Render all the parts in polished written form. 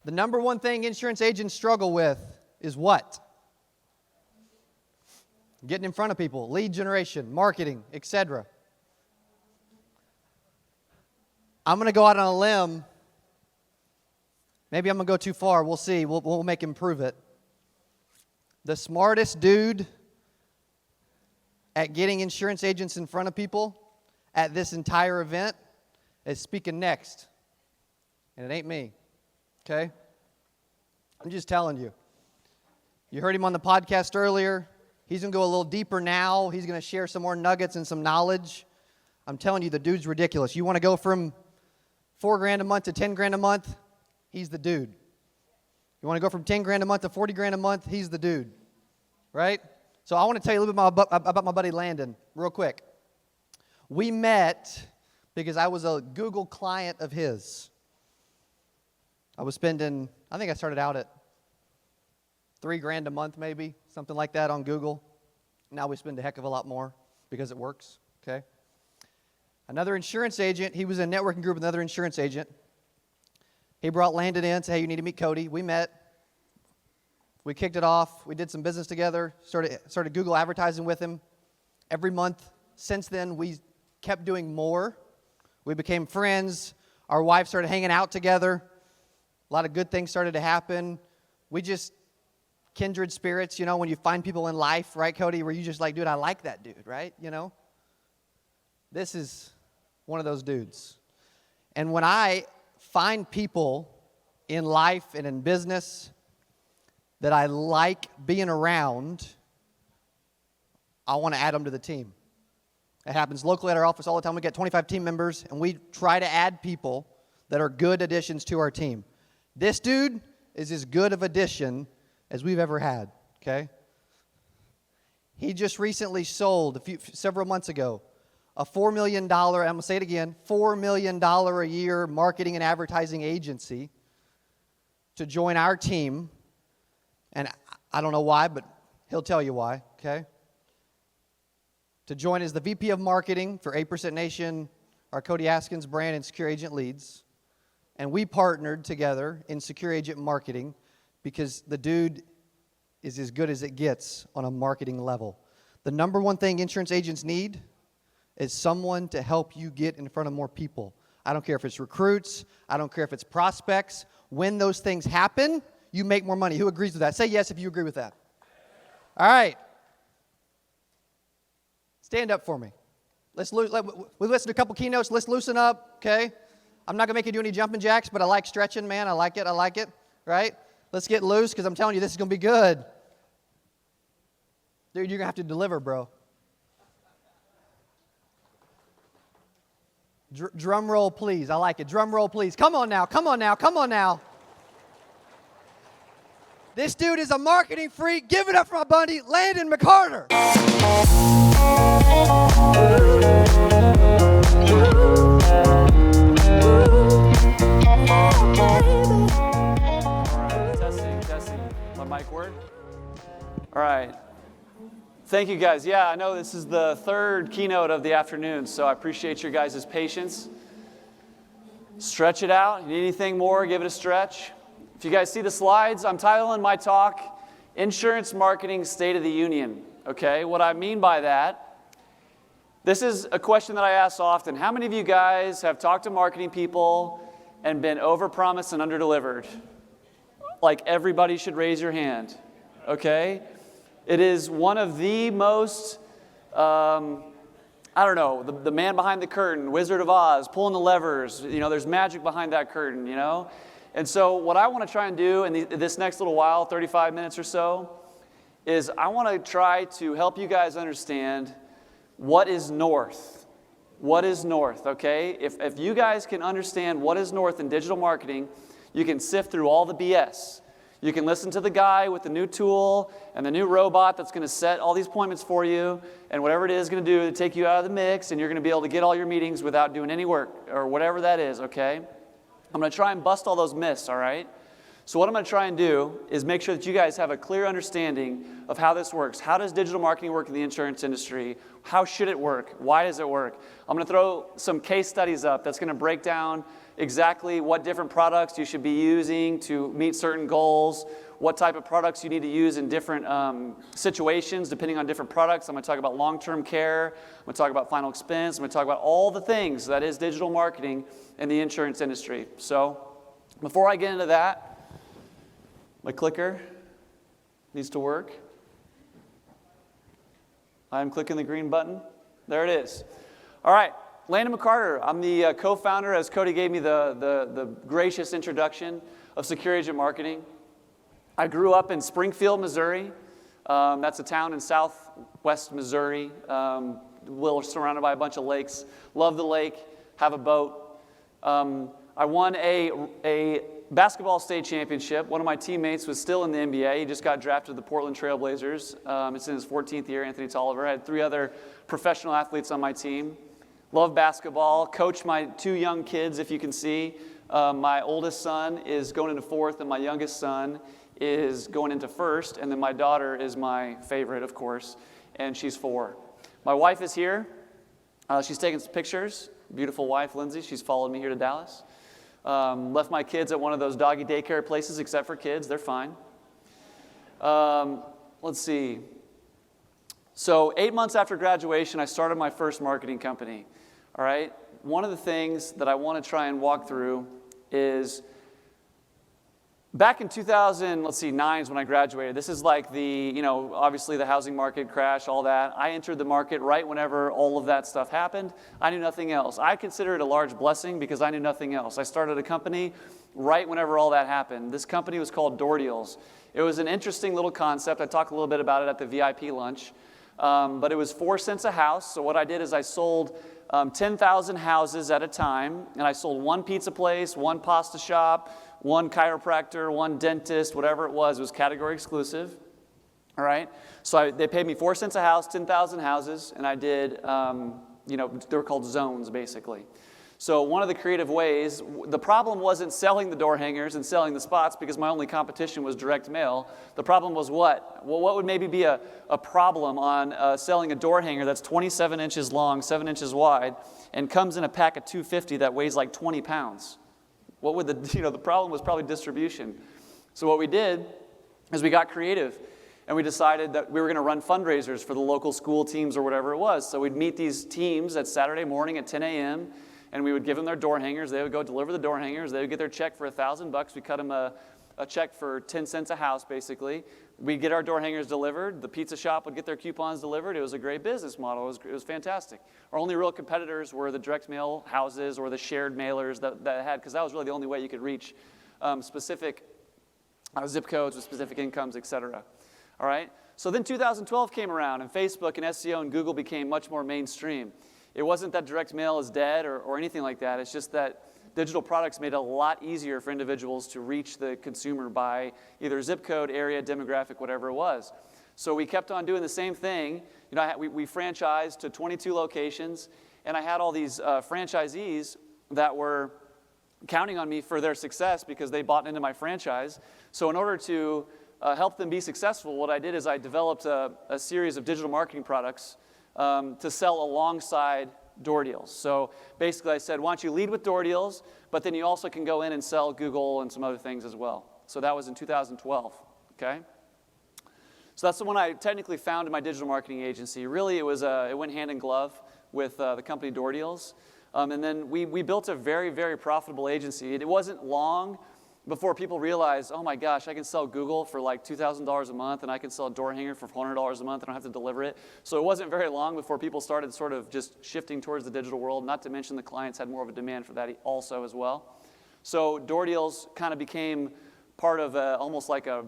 The number one thing insurance agents struggle with is what? Getting in front of people, lead generation, marketing, etc. I'm going to go out on a limb. Maybe I'm going to go too far. We'll see. We'll make him prove it. The smartest dude at getting insurance agents in front of people at this entire event is speaking next. And it ain't me. Okay? I'm just telling you. You heard him on the podcast earlier. He's going to go a little deeper now. He's going to share some more nuggets and some knowledge. I'm telling you, the dude's ridiculous. You want to go from $4,000 a month to $10,000 a month? He's the dude. You want to go from $10,000 a month to $40,000 a month? He's the dude. Right? So I want to tell you a little bit about my buddy Landon real quick. We met because I was a Google client of his. I was spending, I think I started out at $3,000 a month maybe, something like that on Google. Now we spend a heck of a lot more because it works, okay? Another insurance agent, he was in a networking group with another insurance agent. He brought Landon in, said, hey, you need to meet Cody. We met. We kicked it off. We did some business together, started Google advertising with him every month. Since then, we kept doing more. We became friends. Our wives started hanging out together. A lot of good things started to happen. We just, kindred spirits, you know, when you find people in life, right, Cody, where you just like, dude, I like that dude, right? You know? This is one of those dudes. And when I find people in life and in business that I like being around, I want to add them to the team. It happens locally at our office all the time. We get 25 team members, and we try to add people that are good additions to our team. This dude is as good of addition as we've ever had, okay? He just recently sold, several months ago, a $4 million, I'm going to say it again, $4 million a year marketing and advertising agency to join our team. And I don't know why, but he'll tell you why, okay? To join as the VP of Marketing for 8% Nation, our Cody Askins brand and Secure Agent Leads. And we partnered together in Secure Agent Marketing because the dude is as good as it gets on a marketing level. The number one thing insurance agents need is someone to help you get in front of more people. I don't care if it's recruits. I don't care if it's prospects. When those things happen, you make more money. Who agrees with that? Say yes if you agree with that. All right. Stand up for me. We listened to a couple keynotes. Let's loosen up, okay? I'm not going to make you do any jumping jacks, but I like stretching, man. I like it, right? Let's get loose because I'm telling you this is going to be good. Dude, you're going to have to deliver, bro. Drum roll, please. I like it. Drum roll, please. Come on now. This dude is a marketing freak. Give it up for my buddy, Landon McCarter. Testing. My mic work? All right. Thank you, guys. Yeah, I know this is the third keynote of the afternoon, so I appreciate your guys' patience. Stretch it out. You need anything more, give it a stretch. If you guys see the slides, I'm titling my talk, Insurance Marketing State of the Union. Okay, what I mean by that, this is a question that I ask often. How many of you guys have talked to marketing people and been overpromised and underdelivered? Like everybody should raise your hand, okay? It is one of the most, the man behind the curtain, Wizard of Oz, pulling the levers. You know, there's magic behind that curtain, you know? And so what I want to try and do in this next little while, 35 minutes or so, is I want to try to help you guys understand what is north. What is north, okay? If you guys can understand what is north in digital marketing, you can sift through all the BS. You can listen to the guy with the new tool and the new robot that's going to set all these appointments for you, and whatever it is going to do to take you out of the mix, and you're going to be able to get all your meetings without doing any work, or whatever that is, okay? I'm going to try and bust all those myths, all right? So what I'm going to try and do is make sure that you guys have a clear understanding of how this works. How does digital marketing work in the insurance industry? How should it work? Why does it work? I'm going to throw some case studies up that's going to break down exactly what different products you should be using to meet certain goals, what type of products you need to use in different situations depending on different products. I'm going to talk about long-term care. I'm going to talk about final expense. I'm going to talk about all the things that is digital marketing in the insurance industry. So before I get into that, my clicker needs to work. I'm clicking the green button. There it is. All right, Landon McCarter. I'm the co-founder, as Cody gave me the gracious introduction, of Secure Agent Marketing. I grew up in Springfield, Missouri. That's a town in southwest Missouri. We're surrounded by a bunch of lakes. Love the lake, have a boat. I won a basketball state championship. One of my teammates was still in the NBA. He just got drafted to the Portland Trail Blazers. It's in his 14th year, Anthony Tolliver. I had 3 other professional athletes on my team. Love basketball. Coach my 2 young kids, if you can see. My oldest son is going into 4th, and my youngest son is going into 1st. And then my daughter is my favorite, of course, and she's 4. My wife is here. She's taking some pictures. Beautiful wife, Lindsay. She's followed me here to Dallas. Left my kids at one of those doggy daycare places, except for kids. They're fine. Let's see. So 8 months after graduation, I started my first marketing company. All right. One of the things that I want to try and walk through is back in 2009 is when I graduated. This is like obviously the housing market crash, all that. I entered the market right whenever all of that stuff happened. I knew nothing else. I consider it a large blessing because I knew nothing else. I started a company right whenever all that happened. This company was called Door Deals. It was an interesting little concept. I talked a little bit about it at the VIP lunch. But it was 4 cents a house. So what I did is I sold 10,000 houses at a time, and I sold 1 pizza place, 1 pasta shop, 1 chiropractor, 1 dentist, whatever it was category exclusive. All right. So they paid me 4 cents a house, 10,000 houses, and I did, they were called zones basically. So one of the creative ways, the problem wasn't selling the door hangers and selling the spots because my only competition was direct mail. The problem was what? Well, what would maybe be a problem on selling a door hanger that's 27 inches long, 7 inches wide, and comes in a pack of 250 that weighs like 20 pounds? What would the problem was probably distribution. So what we did is we got creative, and we decided that we were going to run fundraisers for the local school teams or whatever it was. So we'd meet these teams at Saturday morning at 10 a.m., and we would give them their door hangers. They would go deliver the door hangers. They would get their check for $1,000. We cut them a check for 10 cents a house, basically. We'd get our door hangers delivered. The pizza shop would get their coupons delivered. It was a great business model. It was fantastic. Our only real competitors were the direct mail houses or the shared mailers that had, because that was really the only way you could reach specific zip codes with specific incomes, et cetera. All right? So then 2012 came around, and Facebook and SEO and Google became much more mainstream. It wasn't that direct mail is dead or anything like that. It's just that digital products made it a lot easier for individuals to reach the consumer by either zip code, area, demographic, whatever it was. So we kept on doing the same thing. We franchised to 22 locations, and I had all these franchisees that were counting on me for their success because they bought into my franchise. So in order to help them be successful, what I did is I developed a series of digital marketing products to sell alongside Door Deals. So basically I said, why don't you lead with Door Deals, but then you also can go in and sell Google and some other things as well. So that was in 2012, okay? So that's the one I technically founded my digital marketing agency. Really, it went hand in glove with the company Door Deals. And then we built a very, very profitable agency. It wasn't long before people realized, oh my gosh, I can sell Google for like $2,000 a month, and I can sell a door hanger for $400 a month. I don't have to deliver it. So it wasn't very long before people started sort of just shifting towards the digital world, not to mention the clients had more of a demand for that also as well. So Door Deals kind of became part of almost like a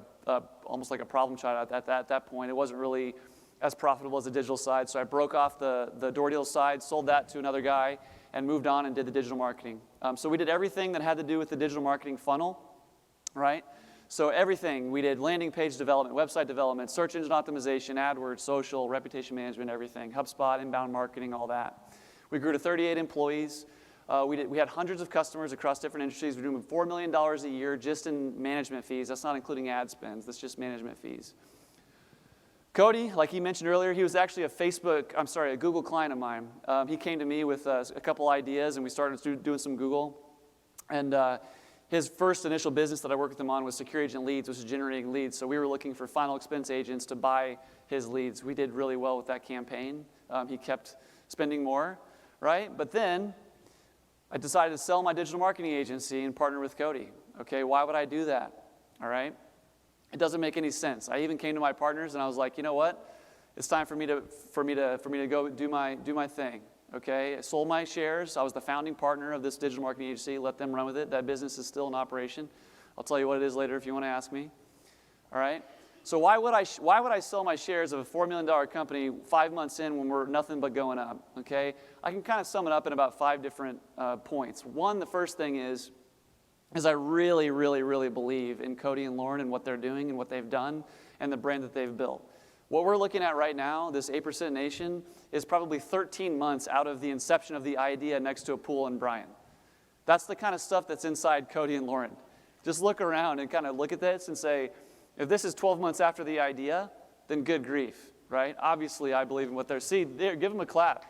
problem child at that point. It wasn't really as profitable as the digital side. So I broke off the Door Deals side, sold that to another guy, and moved on and did the digital marketing. So we did everything that had to do with the digital marketing funnel, right? So everything. We did landing page development, website development, search engine optimization, AdWords, social, reputation management, everything, HubSpot, inbound marketing, all that. We grew to 38 employees. We had hundreds of customers across different industries. We're doing $4 million a year just in management fees. That's not including ad spends. That's just management fees. Cody, like he mentioned earlier, he was actually a Google client of mine. He came to me with a couple ideas, and we started doing some Google. And his first initial business that I worked with him on was secure agent leads, which is generating leads. So we were looking for final expense agents to buy his leads. We did really well with that campaign. He kept spending more, right? But then I decided to sell my digital marketing agency and partner with Cody. Okay, why would I do that? All right? It doesn't make any sense. I even came to my partners and I was like, you know what? It's time for me to go do my thing. Okay, I sold my shares. I was the founding partner of this digital marketing agency. Let them run with it. That business is still in operation. I'll tell you what it is later if you want to ask me. All right. So why would I sell my shares of a $4 million company 5 months in when we're nothing but going up? Okay, I can kind of sum it up in about 5 different points. One, the first thing is I really, really, really believe in Cody and Lauren and what they're doing and what they've done and the brand that they've built. What we're looking at right now, this 8% Nation, is probably 13 months out of the inception of the idea next to a pool in Bryan. That's the kind of stuff that's inside Cody and Lauren. Just look around and kind of look at this and say, if this is 12 months after the idea, then good grief, right? Obviously, I believe in what they're seeing. Give them a clap.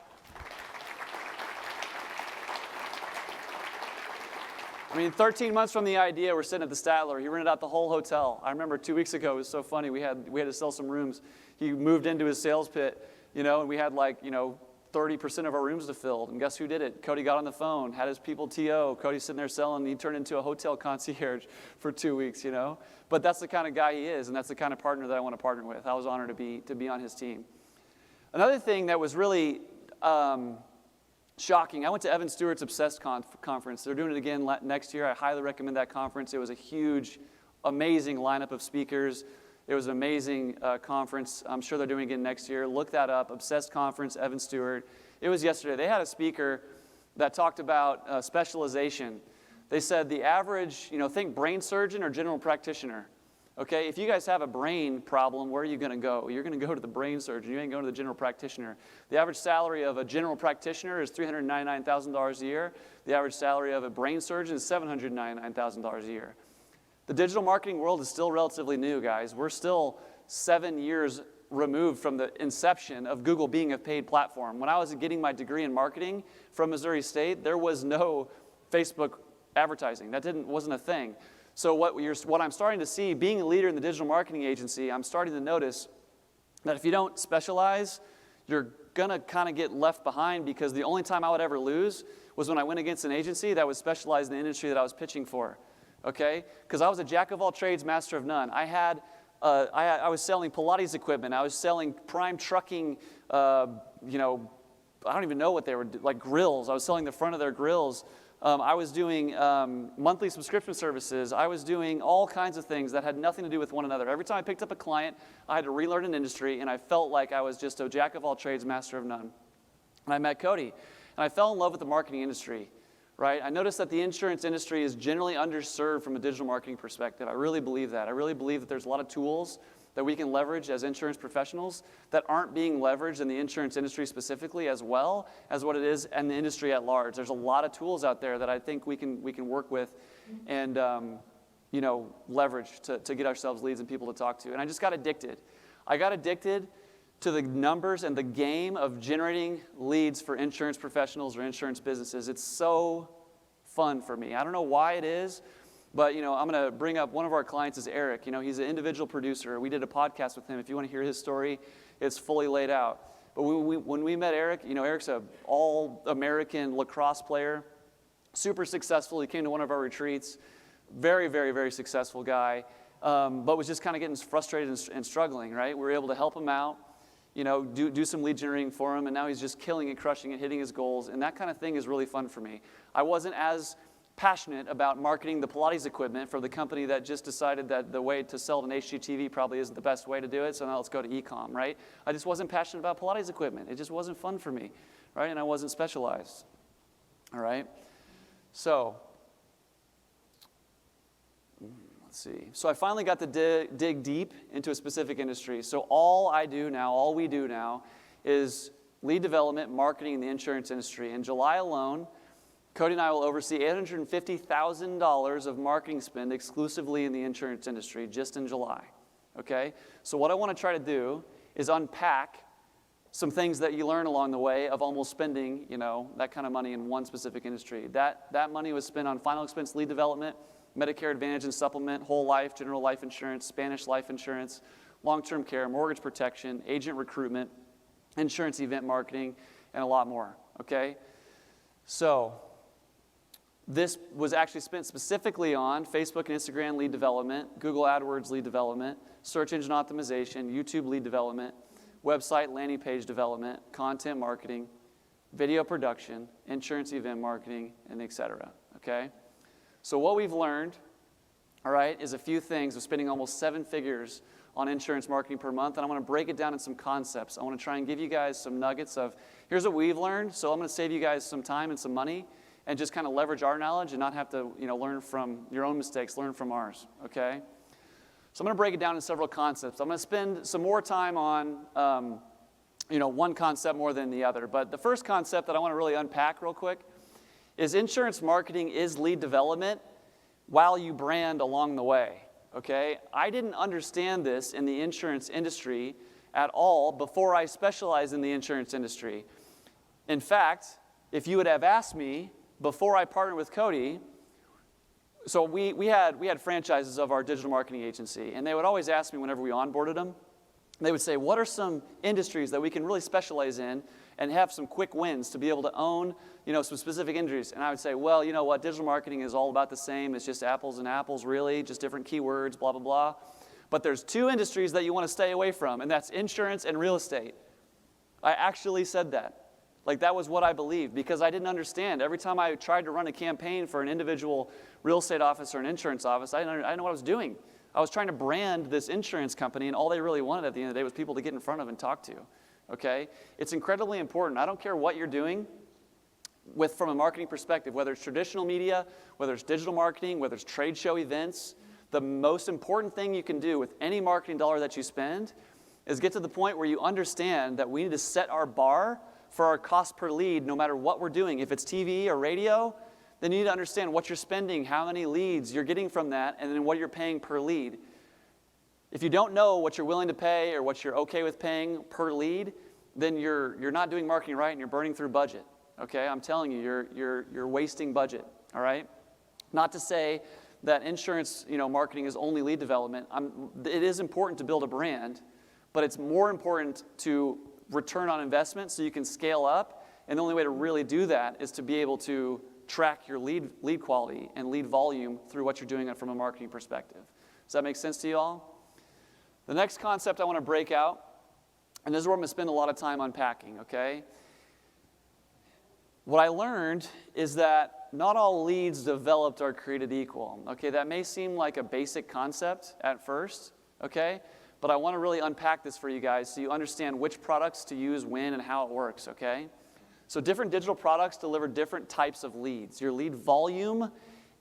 I mean, 13 months from the idea, we're sitting at the Statler. He rented out the whole hotel. I remember 2 weeks ago, it was so funny. We had to sell some rooms. He moved into his sales pit, and we had 30% of our rooms to fill. And guess who did it? Cody got on the phone, had his people TO. Cody's sitting there selling, and he turned into a hotel concierge for 2 weeks, But that's the kind of guy he is, and that's the kind of partner that I want to partner with. I was honored to be on his team. Another thing that was really shocking, I went to Evan Stewart's Obsessed conference. They're doing it again next year. I highly recommend that conference. It was a huge, amazing lineup of speakers. It was an amazing conference. I'm sure they're doing it again next year. Look that up, Obsessed Conference, Evan Stewart. It was yesterday. They had a speaker that talked about specialization. They said the average, think brain surgeon or general practitioner. Okay, if you guys have a brain problem, where are you going to go? You're going to go to the brain surgeon. You ain't going to the general practitioner. The average salary of a general practitioner is $399,000 a year. The average salary of a brain surgeon is $799,000 a year. The digital marketing world is still relatively new, guys. We're still 7 years removed from the inception of Google being a paid platform. When I was getting my degree in marketing from Missouri State, there was no Facebook advertising. That wasn't a thing. So what I'm starting to see, being a leader in the digital marketing agency, I'm starting to notice that if you don't specialize, you're going to kind of get left behind, because the only time I would ever lose was when I went against an agency that was specialized in the industry that I was pitching for. Okay? Because I was a jack of all trades, master of none. I was selling Pilates equipment. I was selling prime trucking, I don't even know what they were, like grills. I was selling the front of their grills. I was doing monthly subscription services. I was doing all kinds of things that had nothing to do with one another. Every time I picked up a client, I had to relearn an industry, and I felt like I was just a jack of all trades, master of none. And I met Cody, and I fell in love with the marketing industry. Right? I noticed that the insurance industry is generally underserved from a digital marketing perspective. I really believe that. I really believe that there's a lot of tools that we can leverage as insurance professionals that aren't being leveraged in the insurance industry specifically, as well as what it is in the industry at large. There's a lot of tools out there that I think we can work with and leverage to get ourselves leads and people to talk to. And I just got addicted. I got addicted to the numbers and the game of generating leads for insurance professionals or insurance businesses. It's so fun for me. I don't know why it is, but I'm going to bring up one of our clients is Eric. He's an individual producer. We did a podcast with him. If you want to hear his story, it's fully laid out. But when we met Eric, Eric's an all-American lacrosse player, super successful. He came to one of our retreats, very, very, very successful guy, but was just kind of getting frustrated and struggling, right? We were able to help him out, do some lead generating for him, and now he's just killing it, crushing it, hitting his goals, and that kind of thing is really fun for me. I wasn't as passionate about marketing the Pilates equipment for the company that just decided that the way to sell an HGTV probably isn't the best way to do it, so now let's go to e-com, right? I just wasn't passionate about Pilates equipment. It just wasn't fun for me, right? And I wasn't specialized, all right? So, let's see. So I finally got to dig deep into a specific industry. So all we do now is lead development, marketing in the insurance industry. In July alone, Cody and I will oversee $850,000 of marketing spend exclusively in the insurance industry just in July. Okay? So what I want to try to do is unpack some things that you learn along the way of almost spending, that kind of money in one specific industry. That money was spent on final expense lead development, Medicare Advantage and Supplement, whole life, general life insurance, Spanish life insurance, long-term care, mortgage protection, agent recruitment, insurance event marketing, and a lot more, okay? So this was actually spent specifically on Facebook and Instagram lead development, Google AdWords lead development, search engine optimization, YouTube lead development, website landing page development, content marketing, video production, insurance event marketing, and et cetera, okay? So what we've learned, all right, is a few things of spending almost 7 figures on insurance marketing per month, and I want to break it down in some concepts. I want to try and give you guys some nuggets of, here's what we've learned, so I'm going to save you guys some time and some money, and just kind of leverage our knowledge and not have to, learn from your own mistakes, learn from ours, okay? So I'm going to break it down in several concepts. I'm going to spend some more time on, one concept more than the other. But the first concept that I want to really unpack real quick is insurance marketing is lead development while you brand along the way, okay? I didn't understand this in the insurance industry at all before I specialized in the insurance industry. In fact, if you would have asked me before I partnered with Cody, so we had franchises of our digital marketing agency, and they would always ask me whenever we onboarded them, they would say, what are some industries that we can really specialize in and have some quick wins to be able to own, some specific industries? And I would say, well, you know what, digital marketing is all about the same. It's just apples and apples, really, just different keywords, blah, blah, blah. But there's 2 industries that you want to stay away from, and that's insurance and real estate. I actually said that. Like, that was what I believed, because I didn't understand. Every time I tried to run a campaign for an individual real estate office or an insurance office, I didn't know what I was doing. I was trying to brand this insurance company, and all they really wanted at the end of the day was people to get in front of and talk to, okay? It's incredibly important. I don't care what you're doing from a marketing perspective, whether it's traditional media, whether it's digital marketing, whether it's trade show events. The most important thing you can do with any marketing dollar that you spend is get to the point where you understand that we need to set our bar for our cost per lead, no matter what we're doing. If it's TV or radio, then you need to understand what you're spending, how many leads you're getting from that, and then what you're paying per lead. If you don't know what you're willing to pay or what you're okay with paying per lead, then you're not doing marketing right and you're burning through budget. Okay, I'm telling you, you're wasting budget. All right, not to say that insurance, marketing is only lead development. It is important to build a brand, but it's more important to return on investment so you can scale up. And the only way to really do that is to be able to track your lead quality and lead volume through what you're doing from a marketing perspective. Does that make sense to you all? The next concept I want to break out, and this is where I'm going to spend a lot of time unpacking, okay? What I learned is that not all leads developed are created equal. Okay, that may seem like a basic concept at first, okay? But I want to really unpack this for you guys so you understand which products to use when and how it works, okay? So different digital products deliver different types of leads. Your lead volume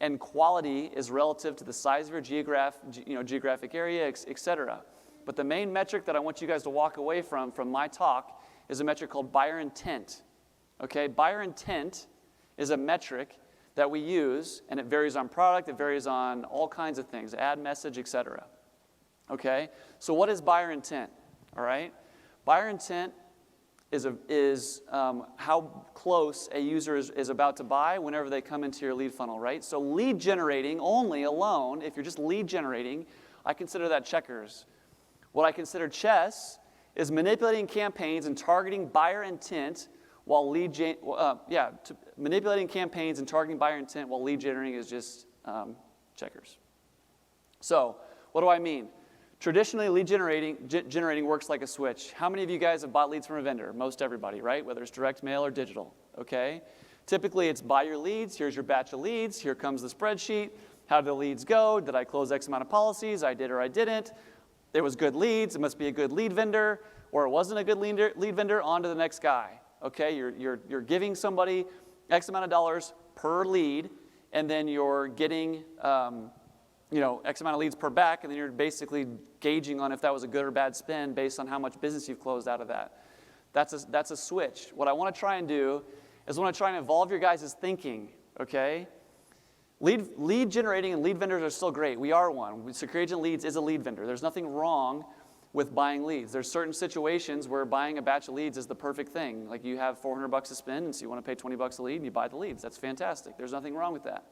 and quality is relative to the size of your geographic area, et cetera. But the main metric that I want you guys to walk away from my talk is a metric called buyer intent. Okay, buyer intent is a metric that we use, and it varies on product, it varies on all kinds of things, ad message, et cetera. Okay, so what is buyer intent? All right, buyer intent is how close a user is about to buy whenever they come into your lead funnel, right? So lead generating only alone, if you're just lead generating, I consider that checkers. What I consider chess is manipulating campaigns and targeting buyer intent while manipulating campaigns and targeting buyer intent while lead generating is just checkers. So what do I mean? Traditionally, lead generating works like a switch. How many of you guys have bought leads from a vendor? Most everybody, right? Whether it's direct mail or digital, okay? Typically, it's buy your leads. Here's your batch of leads. Here comes the spreadsheet. How did the leads go? Did I close X amount of policies? I did or I didn't. It was good leads. It must be a good lead vendor. Or it wasn't a good lead vendor. On to the next guy. Okay, you're giving somebody X amount of dollars per lead, and then you're getting X amount of leads per back, and then you're basically gauging on if that was a good or bad spend based on how much business you've closed out of that. That's a switch. What I want to try and do is I want to try and evolve your guys' thinking, okay? Lead generating and lead vendors are still great. We are one. Secure Agent Leads is a lead vendor. There's nothing wrong with buying leads. There's certain situations where buying a batch of leads is the perfect thing. Like you have $400 to spend, and so you want to pay $20 a lead, and you buy the leads. That's fantastic. There's nothing wrong with that.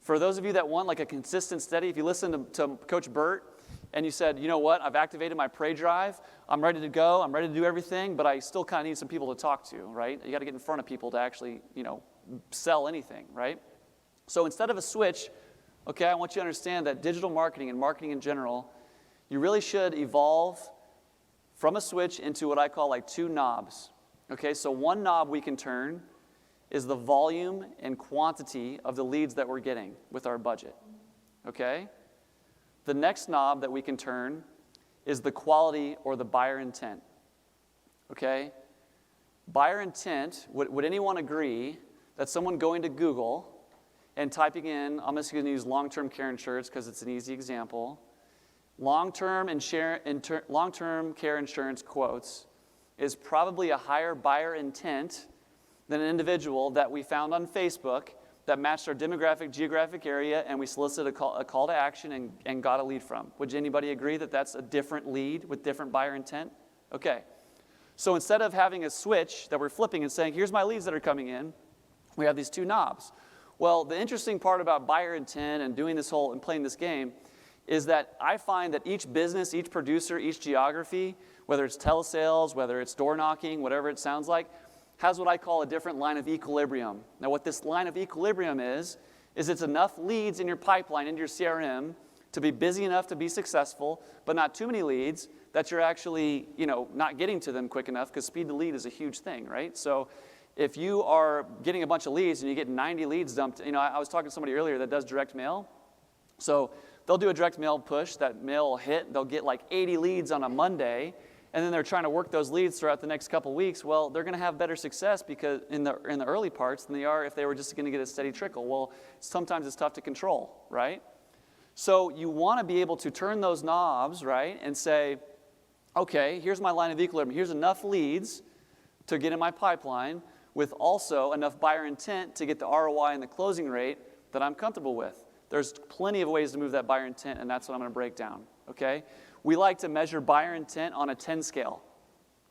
For those of you that want like a consistent, steady, if you listen to Coach Burt and you said, you know what, I've activated my Pray Drive, I'm ready to go, I'm ready to do everything, but I still kind of need some people to talk to, right? You got to get in front of people to actually, sell anything, right? So instead of a switch, okay, I want you to understand that digital marketing and marketing in general, you really should evolve from a switch into what I call like two knobs. Okay, so one knob we can turn is the volume and quantity of the leads that we're getting with our budget. Okay? The next knob that we can turn is the quality or the buyer intent. Okay? Buyer intent, would anyone agree that someone going to Google and typing in, I'm just going to use long-term care insurance because it's an easy example, long-term care insurance quotes is probably a higher buyer intent than an individual that we found on Facebook that matched our demographic, geographic area, and we solicited a call to action and got a lead from. Would anybody agree that that's a different lead with different buyer intent? Okay. So instead of having a switch that we're flipping and saying, here's my leads that are coming in, we have these two knobs. Well, the interesting part about buyer intent and doing this whole and playing this game is that I find that each business, each producer, each geography, whether it's telesales, whether it's door knocking, whatever it sounds like, has what I call a different line of equilibrium. Now, what this line of equilibrium is it's enough leads in your pipeline, in your CRM, to be busy enough to be successful, but not too many leads that you're actually, not getting to them quick enough, because speed to lead is a huge thing, right? So if you are getting a bunch of leads and you get 90 leads dumped, I was talking to somebody earlier that does direct mail. So they'll do a direct mail push, that mail will hit, they'll get like 80 leads on a Monday, and then they're trying to work those leads throughout the next couple weeks. Well, they're going to have better success because in the early parts than they are if they were just going to get a steady trickle. Well, sometimes it's tough to control, right? So you want to be able to turn those knobs, right, and say, okay, here's my line of equilibrium. Here's enough leads to get in my pipeline with also enough buyer intent to get the ROI and the closing rate that I'm comfortable with. There's plenty of ways to move that buyer intent, and that's what I'm going to break down, okay? We like to measure buyer intent on a 10 scale,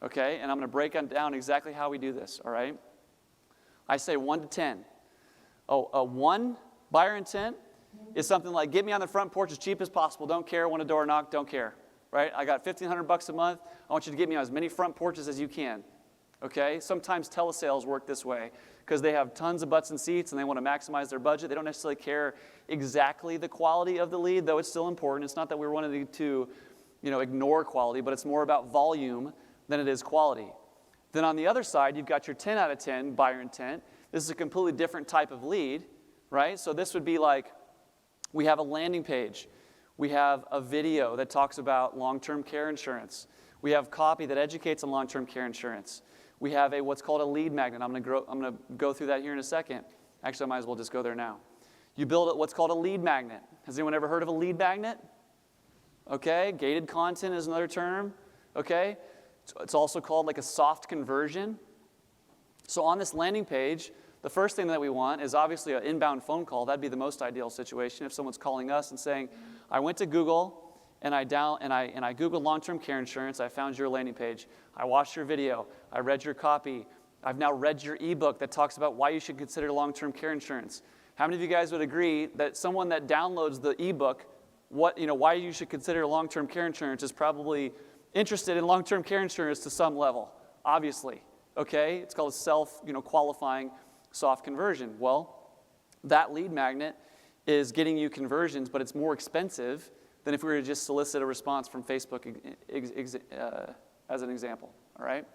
okay? And I'm going to break down exactly how we do this, all right? I say 1 to 10. A 1 buyer intent is something like, get me on the front porch as cheap as possible. Don't care, want a door knock, don't care, right? I got $1,500 a month. I want you to get me on as many front porches as you can, okay? Sometimes telesales work this way because they have tons of butts and seats and they want to maximize their budget. They don't necessarily care exactly the quality of the lead, though it's still important. It's not that we're wanting to ignore quality, but it's more about volume than it is quality. Then on the other side, you've got your 10 out of 10 buyer intent. This is a completely different type of lead, right? So this would be like, we have a landing page. We have a video that talks about long-term care insurance. We have copy that educates on long-term care insurance. We have what's called a lead magnet. I'm going to go through that here in a second. Actually, I might as well just go there now. You build what's called a lead magnet. Has anyone ever heard of a lead magnet? Okay, gated content is another term, okay? It's also called like a soft conversion. So on this landing page, the first thing that we want is obviously an inbound phone call. That'd be the most ideal situation if someone's calling us and saying, I went to Google and I Googled long-term care insurance. I found your landing page. I watched your video. I read your copy. I've now read your ebook that talks about why you should consider long-term care insurance. How many of you guys would agree that someone that downloads the ebook, why you should consider long-term care insurance is probably interested in long-term care insurance to some level, obviously, okay? It's called a self-qualifying soft conversion. Well, that lead magnet is getting you conversions, but it's more expensive than if we were to just solicit a response from Facebook as an example, all right?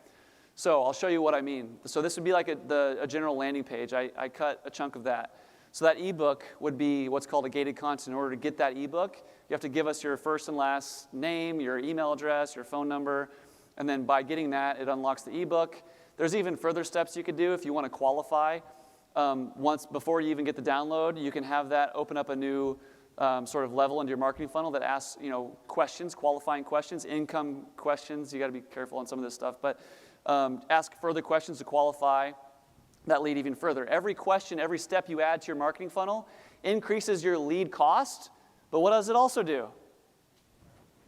So I'll show you what I mean. So this would be like a general landing page. I cut a chunk of that. So that ebook would be what's called a gated content. In order to get that ebook, you have to give us your first and last name, your email address, your phone number, and then by getting that, it unlocks the ebook. There's even further steps you could do if you want to qualify. Once before you even get the download, you can have that open up a new sort of level into your marketing funnel that asks questions, qualifying questions, income questions. You got to be careful on some of this stuff, but ask further questions to qualify that lead even further. Every question, every step you add to your marketing funnel increases your lead cost, but what does it also do?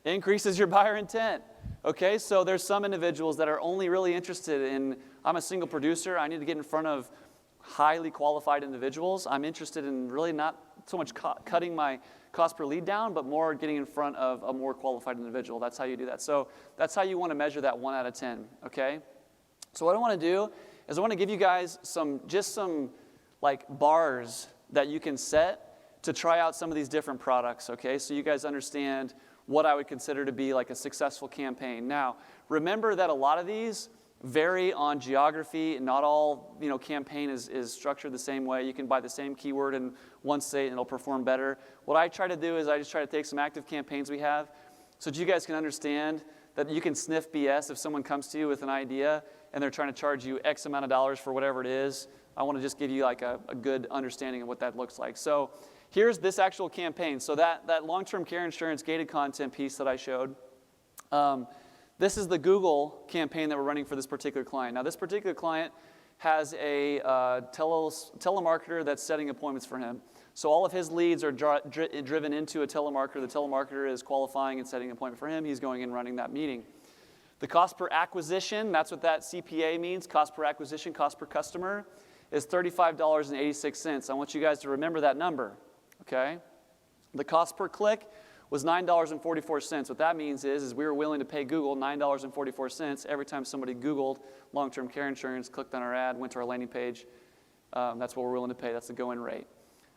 Increases your buyer intent. Okay, so there's some individuals that are only really interested in, I'm a single producer, I need to get in front of highly qualified individuals. I'm interested in really not so much cutting my cost per lead down, but more getting in front of a more qualified individual. That's how you do that. So that's how you want to measure that 1 out of 10, okay? So what I want to do is I want to give you guys some like bars that you can set to try out some of these different products, okay? So you guys understand what I would consider to be like a successful campaign. Now, remember that a lot of these vary on geography. Not all campaign is structured the same way. You can buy the same keyword in one state and it'll perform better. What I try to do is I just try to take some active campaigns we have so that you guys can understand that you can sniff BS if someone comes to you with an idea and they're trying to charge you X amount of dollars for whatever it is. I want to just give you like a good understanding of what that looks like. So here's this actual campaign. So that long-term care insurance gated content piece that I showed, this is the Google campaign that we're running for this particular client. Now, this particular client has a telemarketer that's setting appointments for him. So all of his leads are driven into a telemarketer. The telemarketer is qualifying and setting an appointment for him. He's going and running that meeting. The cost per acquisition, that's what that CPA means, cost per acquisition, cost per customer, is $35.86. I want you guys to remember that number, okay? The cost per click was $9.44. What that means is we were willing to pay Google $9.44 every time somebody Googled long-term care insurance, clicked on our ad, went to our landing page. That's what we're willing to pay. That's the go-in rate.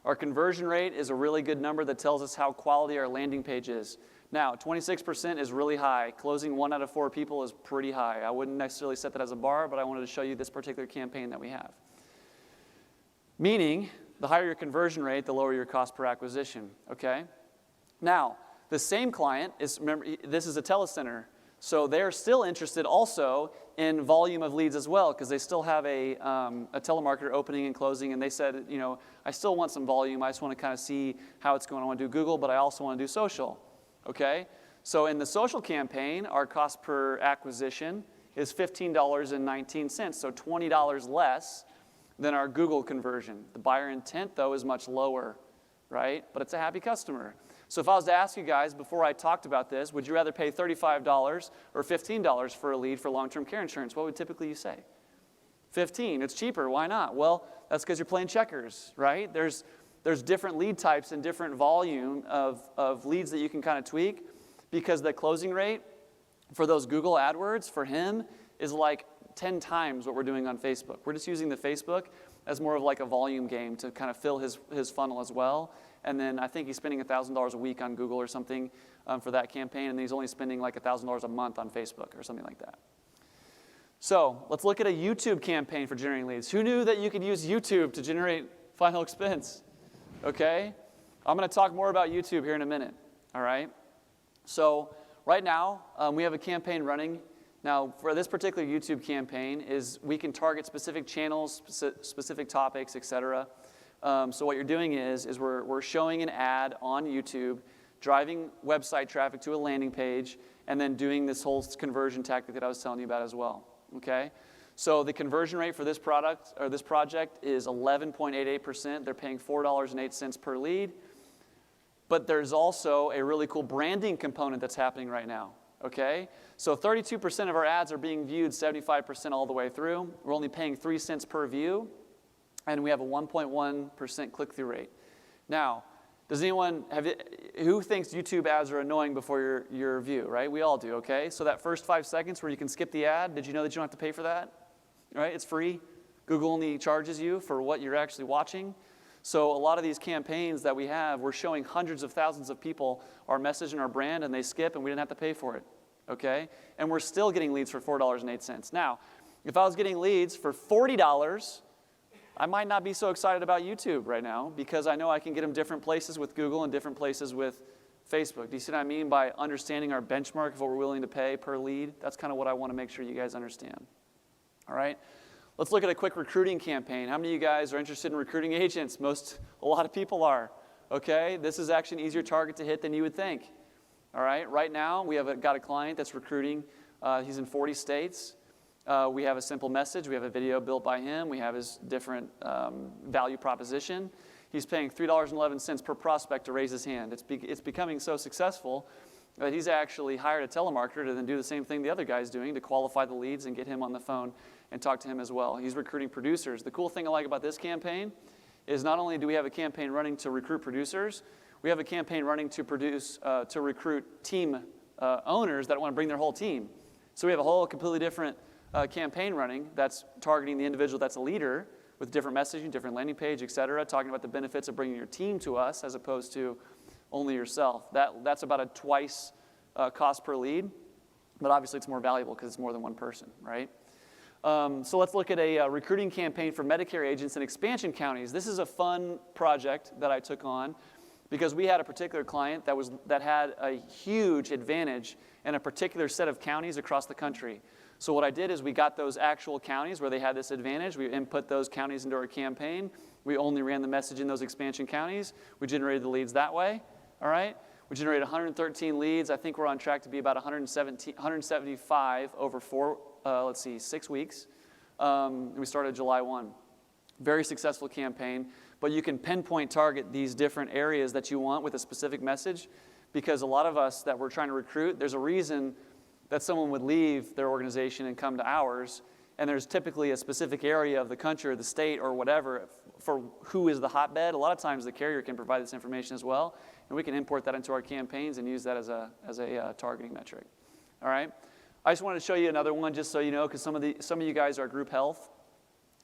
Our conversion rate is a really good number that tells us how quality our landing page is. Now, 26% is really high. Closing 1 out of 4 people is pretty high. I wouldn't necessarily set that as a bar, but I wanted to show you this particular campaign that we have. Meaning, the higher your conversion rate, the lower your cost per acquisition, okay? Now, the same client is, remember, this is a telecenter, so they're still interested also in volume of leads as well, because they still have a telemarketer opening and closing, and they said, I still want some volume. I just want to kind of see how it's going. I want to do Google, but I also want to do social, okay? So in the social campaign, our cost per acquisition is $15.19, so $20 less than our Google conversion. The buyer intent, though, is much lower, right? But it's a happy customer. So if I was to ask you guys before I talked about this, would you rather pay $35 or $15 for a lead for long-term care insurance? What would typically you say? 15. It's cheaper. Why not? Well, that's because you're playing checkers, right? There's different lead types and different volume of leads that you can kind of tweak, because the closing rate for those Google AdWords for him is like 10 times what we're doing on Facebook. We're just using the Facebook as more of like a volume game to kind of fill his funnel as well. And then I think he's spending $1,000 a week on Google or something for that campaign, and he's only spending like $1,000 a month on Facebook or something like that. So let's look at a YouTube campaign for generating leads. Who knew that you could use YouTube to generate final expense? Okay? I'm going to talk more about YouTube here in a minute, all right? So right now, we have a campaign running. Now, for this particular YouTube campaign, is we can target specific channels, specific topics, etc. So what you're doing is we're showing an ad on YouTube, driving website traffic to a landing page, and then doing this whole conversion tactic that I was telling you about as well. Okay? So the conversion rate for this product or this project is 11.88%. They're paying $4.08 per lead. But there's also a really cool branding component that's happening right now. Okay? So 32% of our ads are being viewed 75% all the way through. We're only paying 3 cents per view. And we have a 1.1% click-through rate. Now, does anyone who thinks YouTube ads are annoying before your view, right? We all do, okay? So that first 5 seconds where you can skip the ad, did you know that you don't have to pay for that? Right? It's free. Google only charges you for what you're actually watching. So a lot of these campaigns that we have, we're showing hundreds of thousands of people our message and our brand, and they skip, and we didn't have to pay for it, okay? And we're still getting leads for $4.08. Now, if I was getting leads for $40, I might not be so excited about YouTube right now, because I know I can get them different places with Google and different places with Facebook. Do you see what I mean by understanding our benchmark of what we're willing to pay per lead? That's kind of what I want to make sure you guys understand. All right? Let's look at a quick recruiting campaign. How many of you guys are interested in recruiting agents? A lot of people are. Okay? This is actually an easier target to hit than you would think. All right? Right now, we have got a client that's recruiting. He's in 40 states. We have a simple message. We have a video built by him. We have his different value proposition. He's paying $3.11 per prospect to raise his hand. It's becoming so successful But he's actually hired a telemarketer to then do the same thing the other guy's doing to qualify the leads and get him on the phone and talk to him as well. He's recruiting producers. The cool thing I like about this campaign is not only do we have a campaign running to recruit producers, we have a campaign running to recruit team owners that want to bring their whole team. So we have a whole completely different campaign running that's targeting the individual that's a leader with different messaging, different landing page, et cetera, talking about the benefits of bringing your team to us as opposed to only yourself. That's about a twice cost per lead, but obviously it's more valuable because it's more than one person, right? So let's look at a recruiting campaign for Medicare agents in expansion counties. This is a fun project that I took on because we had a particular client that had a huge advantage in a particular set of counties across the country. So what I did is we got those actual counties where they had this advantage. We input those counties into our campaign. We only ran the message in those expansion counties. We generated the leads that way, all right? We generated 113 leads. I think we're on track to be about 175 over 6 weeks. We started July 1. Very successful campaign, but you can pinpoint target these different areas that you want with a specific message because a lot of us that we're trying to recruit, there's a reason that someone would leave their organization and come to ours, and there's typically a specific area of the country or the state or whatever for who is the hotbed. A lot of times the carrier can provide this information as well, and we can import that into our campaigns and use that as a targeting metric. All right? I just wanted to show you another one just so you know, because some of you guys are group health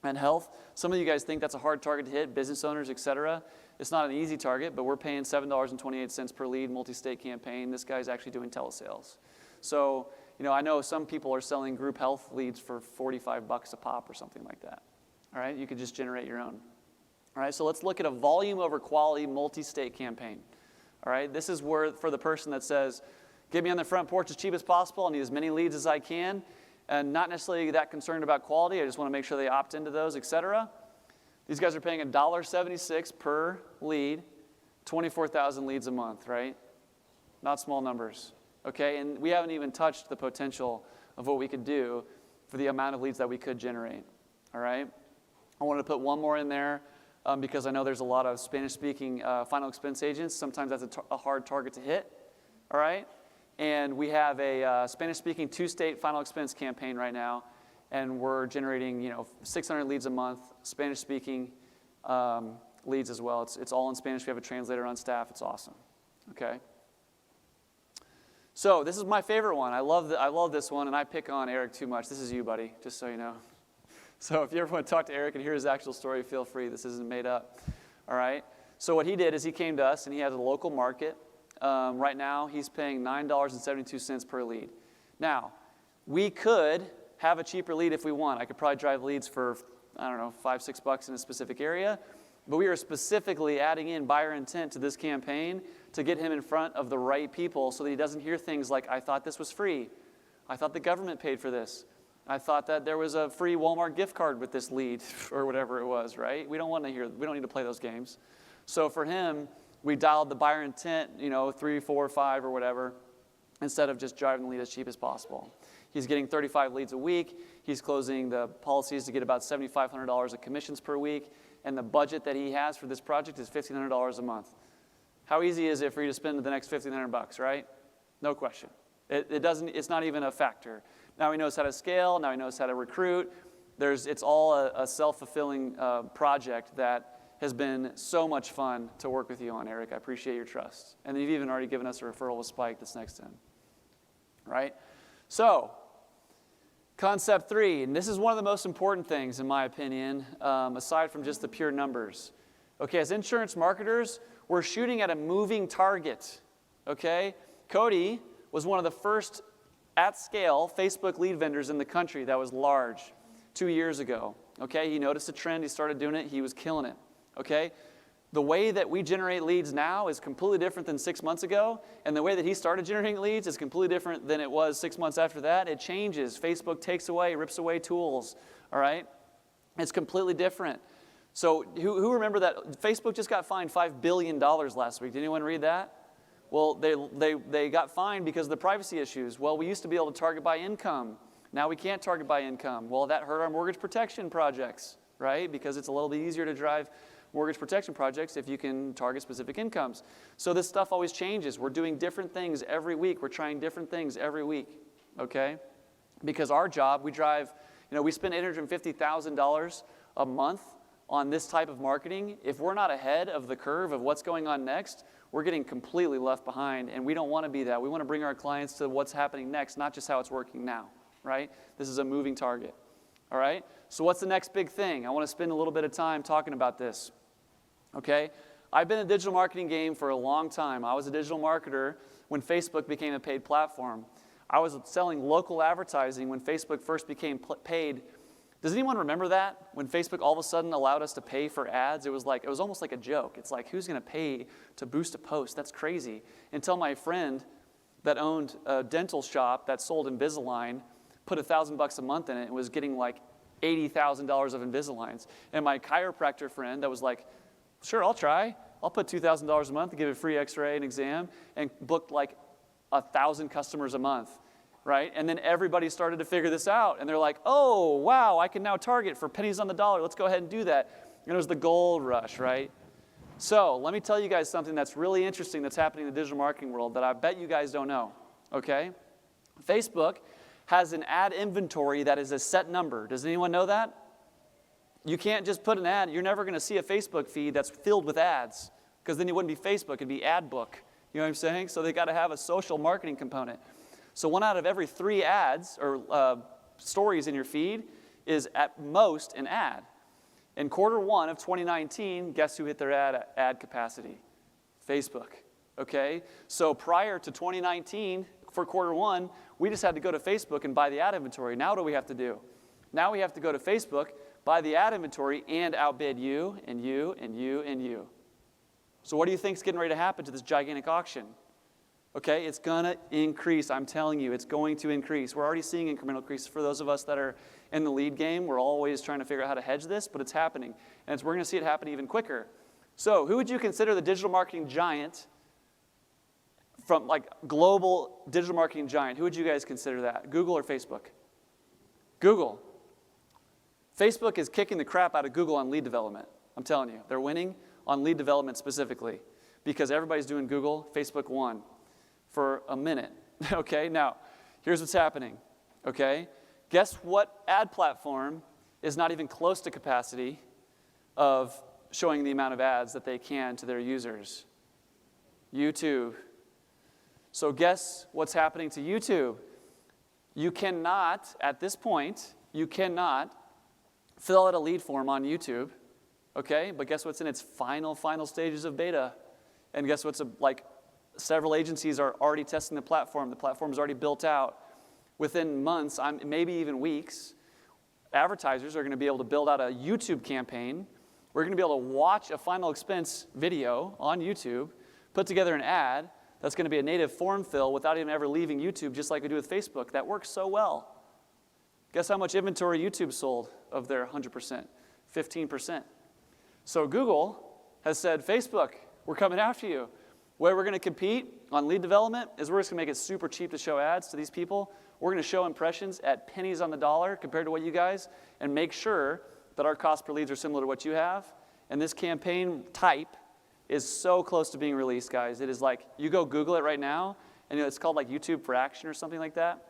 and health. Some of you guys think that's a hard target to hit, business owners, et cetera. It's not an easy target, but we're paying $7.28 per lead, multi-state campaign. This guy's actually doing telesales. So, I know some people are selling group health leads for $45 a pop or something like that. All right, you could just generate your own. All right, so let's look at a volume over quality multi-state campaign. All right, this is where for the person that says, get me on the front porch as cheap as possible. I need as many leads as I can, and not necessarily that concerned about quality. I just want to make sure they opt into those, et cetera. These guys are paying $1.76 per lead, 24,000 leads a month, right? Not small numbers. Okay, and we haven't even touched the potential of what we could do for the amount of leads that we could generate, all right? I wanted to put one more in there because I know there's a lot of Spanish-speaking final expense agents. Sometimes that's a hard target to hit, all right? And we have a Spanish-speaking 2-state final expense campaign right now, and we're generating 600 leads a month, Spanish-speaking leads as well. It's all in Spanish. We have a translator on staff. It's awesome, okay? So this is my favorite one. I love this one, and I pick on Eric too much. This is you, buddy, just so you know. So if you ever want to talk to Eric and hear his actual story, feel free. This isn't made up, all right? So what he did is he came to us, and he has a local market. Right now, he's paying $9.72 per lead. Now, we could have a cheaper lead if we want. I could probably drive leads for, $5, $6 in a specific area. But we are specifically adding in buyer intent to this campaign to get him in front of the right people so that he doesn't hear things like, I thought this was free. I thought the government paid for this. I thought that there was a free Walmart gift card with this lead or whatever it was, right? We don't need to play those games. So for him, we dialed the buyer intent, 3, 4, 5 or whatever, instead of just driving the lead as cheap as possible. He's getting 35 leads a week. He's closing the policies to get about $7,500 of commissions per week. And the budget that he has for this project is $1,500 a month. How easy is it for you to spend the next $1,500, right? No question. It's not even a factor. Now he knows how to scale. Now he knows how to recruit. It's all a self-fulfilling project that has been so much fun to work with you on, Eric. I appreciate your trust. And you've even already given us a referral with Spike that's next to him. Right? So, concept 3, and this is one of the most important things, in my opinion, aside from just the pure numbers. Okay, as insurance marketers, we're shooting at a moving target. Okay? Cody was one of the first at-scale Facebook lead vendors in the country that was large 2 years ago. Okay? He noticed a trend. He started doing it. He was killing it. Okay? The way that we generate leads now is completely different than 6 months ago, and the way that he started generating leads is completely different than it was 6 months after that. It changes. Facebook rips away tools, all right? It's completely different. So who remember that Facebook just got fined $5 billion last week? Did anyone read that? Well, they got fined because of the privacy issues. Well, we used to be able to target by income. Now we can't target by income. Well, that hurt our mortgage protection projects, right? Because it's a little bit easier to drive mortgage protection projects if you can target specific incomes. So this stuff always changes. We're doing different things every week. We're trying different things every week, okay? Because our job, we drive, we spend $850,000 a month on this type of marketing. If we're not ahead of the curve of what's going on next, we're getting completely left behind, and we don't want to be that. We want to bring our clients to what's happening next, not just how it's working now, right? This is a moving target, all right? So what's the next big thing? I want to spend a little bit of time talking about this, okay? I've been in the digital marketing game for a long time. I was a digital marketer when Facebook became a paid platform. I was selling local advertising when Facebook first became paid. Does anyone remember that? When Facebook all of a sudden allowed us to pay for ads, it was almost like a joke. It's like, who's going to pay to boost a post? That's crazy. Until my friend that owned a dental shop that sold Invisalign put $1,000 a month in it and was getting like $80,000 of Invisaligns. And my chiropractor friend that was like, sure, I'll try. I'll put $2,000 a month to give a free x-ray and exam, and booked like 1,000 customers a month. Right? And then everybody started to figure this out. And they're like, oh, wow, I can now target for pennies on the dollar. Let's go ahead and do that. And it was the gold rush, right? So let me tell you guys something that's really interesting that's happening in the digital marketing world that I bet you guys don't know, okay? Facebook has an ad inventory that is a set number. Does anyone know that? You can't just put an ad. You're never going to see a Facebook feed that's filled with ads, because then it wouldn't be Facebook. It'd be ad book. You know what I'm saying? So they got to have a social marketing component. So 1 out of every 3 ads or stories in your feed is at most an ad. In Q1 of 2019, guess who hit their ad capacity? Facebook, okay? So prior to 2019, for Q1, we just had to go to Facebook and buy the ad inventory. Now what do we have to do? Now we have to go to Facebook, buy the ad inventory, and outbid you, and you, and you, and you. So what do you think is getting ready to happen to this gigantic auction? Okay, it's going to increase. I'm telling you, it's going to increase. We're already seeing incremental increases. For those of us that are in the lead game, we're always trying to figure out how to hedge this, but it's happening. And we're going to see it happen even quicker. So who would you consider the digital marketing giant from like global digital marketing giant? Who would you guys consider that? Google or Facebook? Google. Facebook is kicking the crap out of Google on lead development. I'm telling you, they're winning on lead development specifically because everybody's doing Google. Facebook won for a minute, okay? Now, here's what's happening, okay? Guess what ad platform is not even close to capacity of showing the amount of ads that they can to their users? YouTube. So guess what's happening to YouTube? You cannot, at this point, you cannot fill out a lead form on YouTube, okay? But guess what's in its final stages of beta? And guess what's several agencies are already testing the platform. The platform is already built out. Within months, maybe even weeks, advertisers are going to be able to build out a YouTube campaign. We're going to be able to watch a final expense video on YouTube, put together an ad that's going to be a native form fill without even ever leaving YouTube, just like we do with Facebook. That works so well. Guess how much inventory YouTube sold of their 100%? 15%. So Google has said, Facebook, we're coming after you. Where we're going to compete on lead development is we're just going to make it super cheap to show ads to these people. We're going to show impressions at pennies on the dollar compared to what you guys, and make sure that our cost per leads are similar to what you have. And this campaign type is so close to being released, guys. It is like, you go Google it right now, and it's called like YouTube for Action or something like that.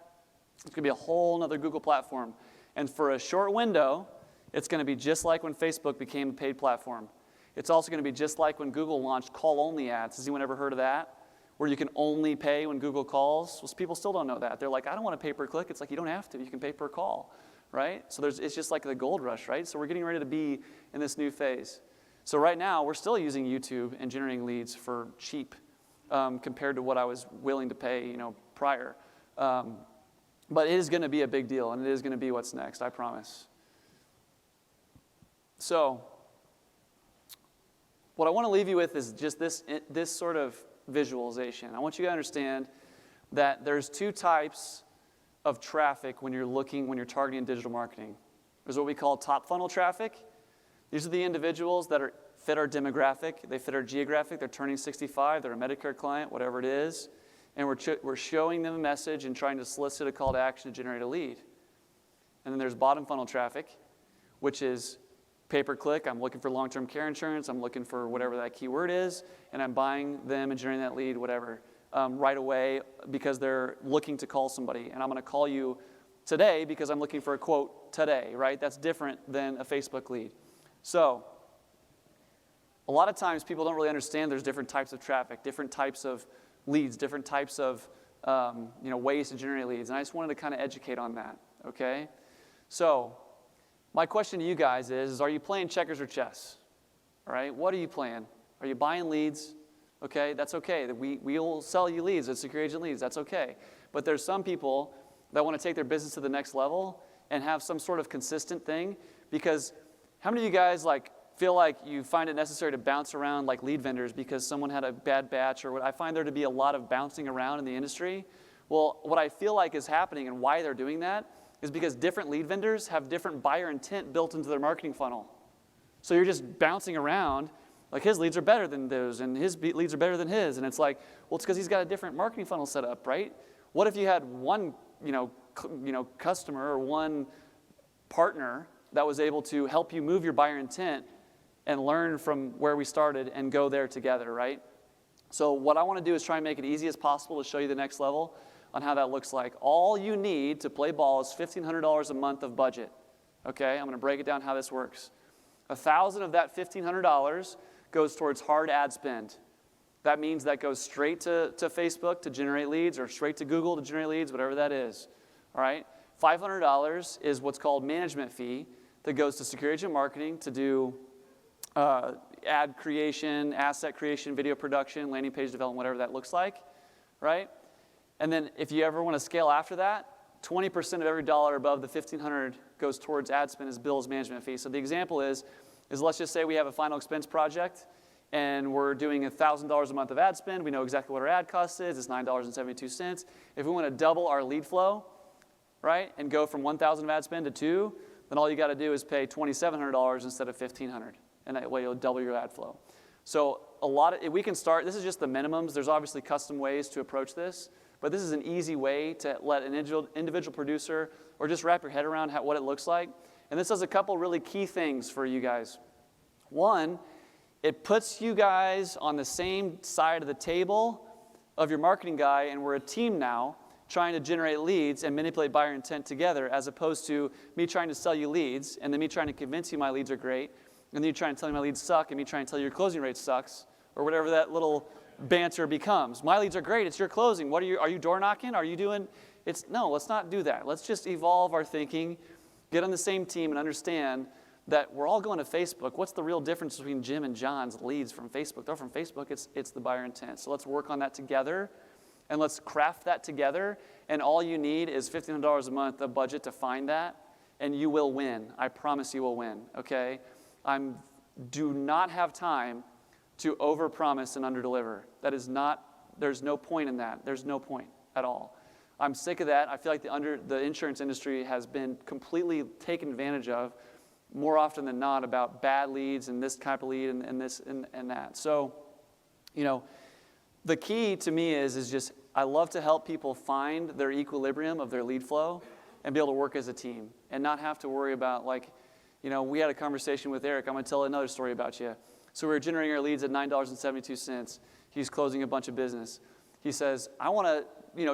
It's going to be a whole other Google platform. And for a short window, it's going to be just like when Facebook became a paid platform. It's also going to be just like when Google launched call-only ads. Has anyone ever heard of that? Where you can only pay when Google calls? Well, people still don't know that. They're like, I don't want to pay per click. It's like, you don't have to. You can pay per call, right? So it's just like the gold rush, right? So we're getting ready to be in this new phase. So right now, we're still using YouTube and generating leads for cheap compared to what I was willing to pay, prior. But it is going to be a big deal, and it is going to be what's next, I promise. So what I want to leave you with is just this sort of visualization. I want you to understand that there's 2 types of traffic when you're targeting digital marketing. There's what we call top funnel traffic. These are the individuals that fit our demographic. They fit our geographic. They're turning 65. They're a Medicare client, whatever it is. And we're showing them a message and trying to solicit a call to action to generate a lead. And then there's bottom funnel traffic, which is pay-per-click. I'm looking for long-term care insurance. I'm looking for whatever that keyword is, and I'm buying them and generating that lead, whatever, right away because they're looking to call somebody. And I'm going to call you today because I'm looking for a quote today, right? That's different than a Facebook lead. So a lot of times people don't really understand there's different types of traffic, different types of leads, different types of ways to generate leads. And I just wanted to kind of educate on that, okay? So my question to you guys is are you playing checkers or chess? All right, what are you playing? Are you buying leads? Okay, that's okay. We'll sell you leads, as secure agent leads, that's okay. But there's some people that want to take their business to the next level and have some sort of consistent thing, because how many of you guys feel like you find it necessary to bounce around like lead vendors because someone had a bad batch, or what? I find there to be a lot of bouncing around in the industry. Well, what I feel like is happening and why they're doing that is because different lead vendors have different buyer intent built into their marketing funnel. So you're just bouncing around, like his leads are better than those, and his leads are better than his, and it's like, well, it's because he's got a different marketing funnel set up, right? What if you had one, customer or one partner that was able to help you move your buyer intent and learn from where we started and go there together, right? So what I want to do is try and make it easy as possible to show you the next level on how that looks like. All you need to play ball is $1,500 a month of budget, okay? I'm going to break it down how this works. $1,000 of that $1,500 goes towards hard ad spend. That means that goes straight to Facebook to generate leads, or straight to Google to generate leads, whatever that is, all right? $500 is what's called management fee that goes to secure agent marketing to do ad creation, asset creation, video production, landing page development, whatever that looks like, right? And then if you ever want to scale after that, 20% of every dollar above the $1,500 goes towards ad spend as Bill's management fee. So the example is let's just say we have a final expense project and we're doing $1,000 a month of ad spend. We know exactly what our ad cost is. It's $9.72. If we want to double our lead flow, right, and go from $1,000 of ad spend to $2,000, then all you got to do is pay $2,700 instead of $1,500. And that way you'll double your ad flow. So we can start, this is just the minimums. There's obviously custom ways to approach this, but this is an easy way to let an individual producer or just wrap your head around what it looks like. And this does a couple really key things for you guys. One, it puts you guys on the same side of the table of your marketing guy, and we're a team now trying to generate leads and manipulate buyer intent together, as opposed to me trying to sell you leads and then me trying to convince you my leads are great, and then you trying to tell me my leads suck, and me trying to tell you your closing rate sucks, or whatever that little banter becomes. My leads are great, it's your closing. Are you door knocking? Are you doing, no, let's not do that. Let's just evolve our thinking, get on the same team, and understand that we're all going to Facebook. What's the real difference between Jim and John's leads from Facebook? They're from Facebook, it's the buyer intent. So let's work on that together, and let's craft that together, and all you need is $1,500 a month of budget to find that, and you will win. I promise you will win, okay? Do not have time to overpromise and underdeliver. There's no point in that. There's no point at all. I'm sick of that. I feel like the insurance industry has been completely taken advantage of more often than not about bad leads and this type of lead and this and that. So, the key to me is just I love to help people find their equilibrium of their lead flow and be able to work as a team and not have to worry about we had a conversation with Eric. I'm going to tell another story about you. So we were generating our leads at $9.72. He's closing a bunch of business. He says, I want to,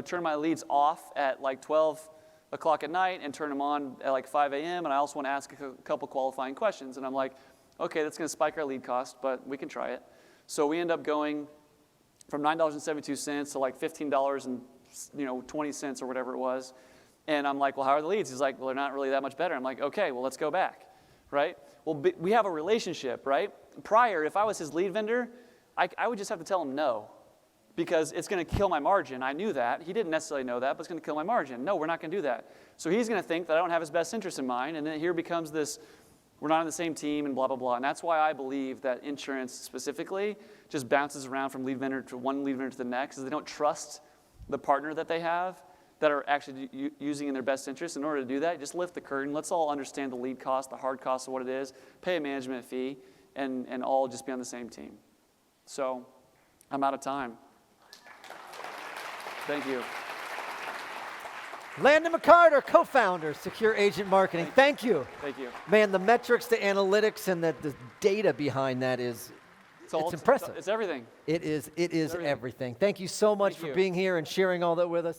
turn my leads off at 12 o'clock at night and turn them on at 5 a.m. And I also want to ask a couple qualifying questions. And I'm like, okay, that's going to spike our lead cost, but we can try it. So we end up going from $9.72 to $15.20 or whatever it was. And I'm like, well, how are the leads? He's like, well, they're not really that much better. I'm like, okay, well, let's go back, right? Well, we have a relationship, right? Prior, if I was his lead vendor, I would just have to tell him no, because it's going to kill my margin. I knew that. He didn't necessarily know that, but it's going to kill my margin. No, we're not going to do that. So he's going to think that I don't have his best interest in mind, and then here becomes this, we're not on the same team and blah, blah, blah. And that's why I believe that insurance specifically just bounces around from lead vendor to one lead vendor to the next, is they don't trust the partner that they have that are actually using in their best interest. In order to do that, just lift the curtain. Let's all understand the lead cost, the hard cost of what it is, pay a management fee, and all just be on the same team. So I'm out of time. Thank you. Landon McCarter, co-founder, Secure Agent Marketing. Thank you. Thank you. Man, the metrics, the analytics, and the data behind that is it's impressive. It's everything. It is everything. Thank you so much Thank for you. being here and sharing all that with us.